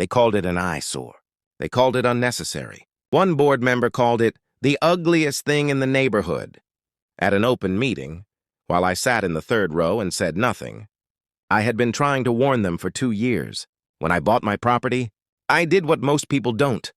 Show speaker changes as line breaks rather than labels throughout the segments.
They called it an eyesore. They called it unnecessary. One board member called it the ugliest thing in the neighborhood. At an open meeting, while I sat in the third row and said nothing, I had been trying to warn them for 2 years. When I bought my property, I did what most people don't.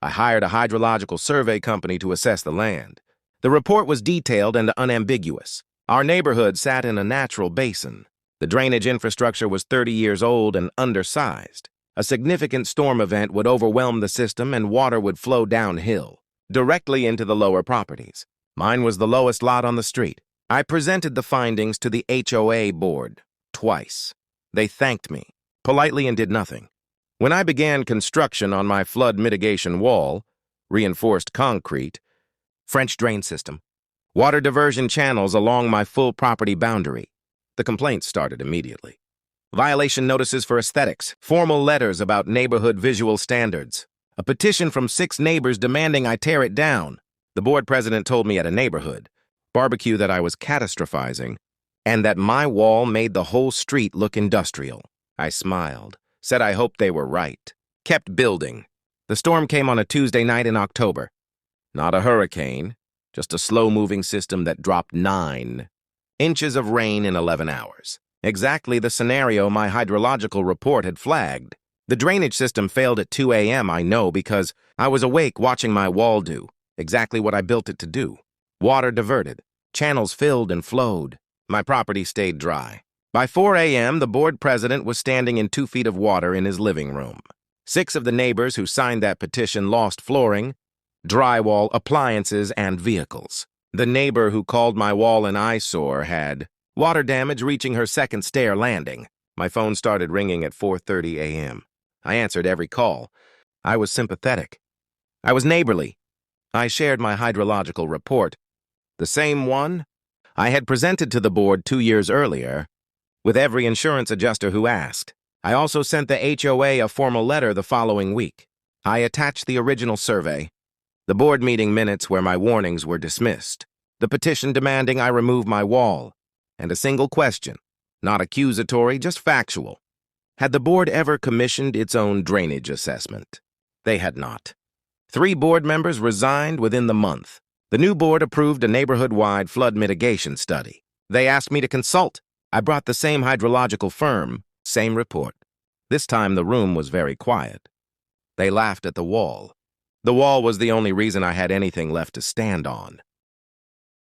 I hired a hydrological survey company to assess the land. The report was detailed and unambiguous. Our neighborhood sat in a natural basin. The drainage infrastructure was 30 years old and undersized. A significant storm event would overwhelm the system and water would flow downhill, directly into the lower properties. Mine was the lowest lot on the street. I presented the findings to the HOA board twice. They thanked me, politely, and did nothing. When I began construction on my flood mitigation wall, reinforced concrete, French drain system, water diversion channels along my full property boundary, the complaints started immediately. Violation notices for aesthetics, formal letters about neighborhood visual standards, a petition from 6 neighbors demanding I tear it down. The board president told me at a neighborhood barbecue that I was catastrophizing and that my wall made the whole street look industrial. I smiled, said I hoped they were right, kept building. The storm came on a Tuesday night in October. Not a hurricane, just a slow-moving system that dropped 9 inches of rain in 11 hours. Exactly the scenario my hydrological report had flagged. The drainage system failed at 2 a.m., I know, because I was awake watching my wall do exactly what I built it to do. Water diverted, channels filled and flowed. My property stayed dry. By 4 a.m., the board president was standing in 2 feet of water in his living room. 6 of the neighbors who signed that petition lost flooring, drywall, appliances, and vehicles. The neighbor who called my wall an eyesore had water damage reaching her second stair landing. My phone started ringing at 4:30 a.m. I answered every call. I was sympathetic. I was neighborly. I shared my hydrological report, the same one I had presented to the board 2 years earlier, with every insurance adjuster who asked. I also sent the HOA a formal letter the following week. I attached the original survey, the board meeting minutes where my warnings were dismissed, the petition demanding I remove my wall, and a single question, not accusatory, just factual. Had the board ever commissioned its own drainage assessment? They had not. 3 board members resigned within the month. The new board approved a neighborhood-wide flood mitigation study. They asked me to consult. I brought the same hydrological firm, same report. This time the room was very quiet. They laughed at the wall. The wall was the only reason I had anything left to stand on.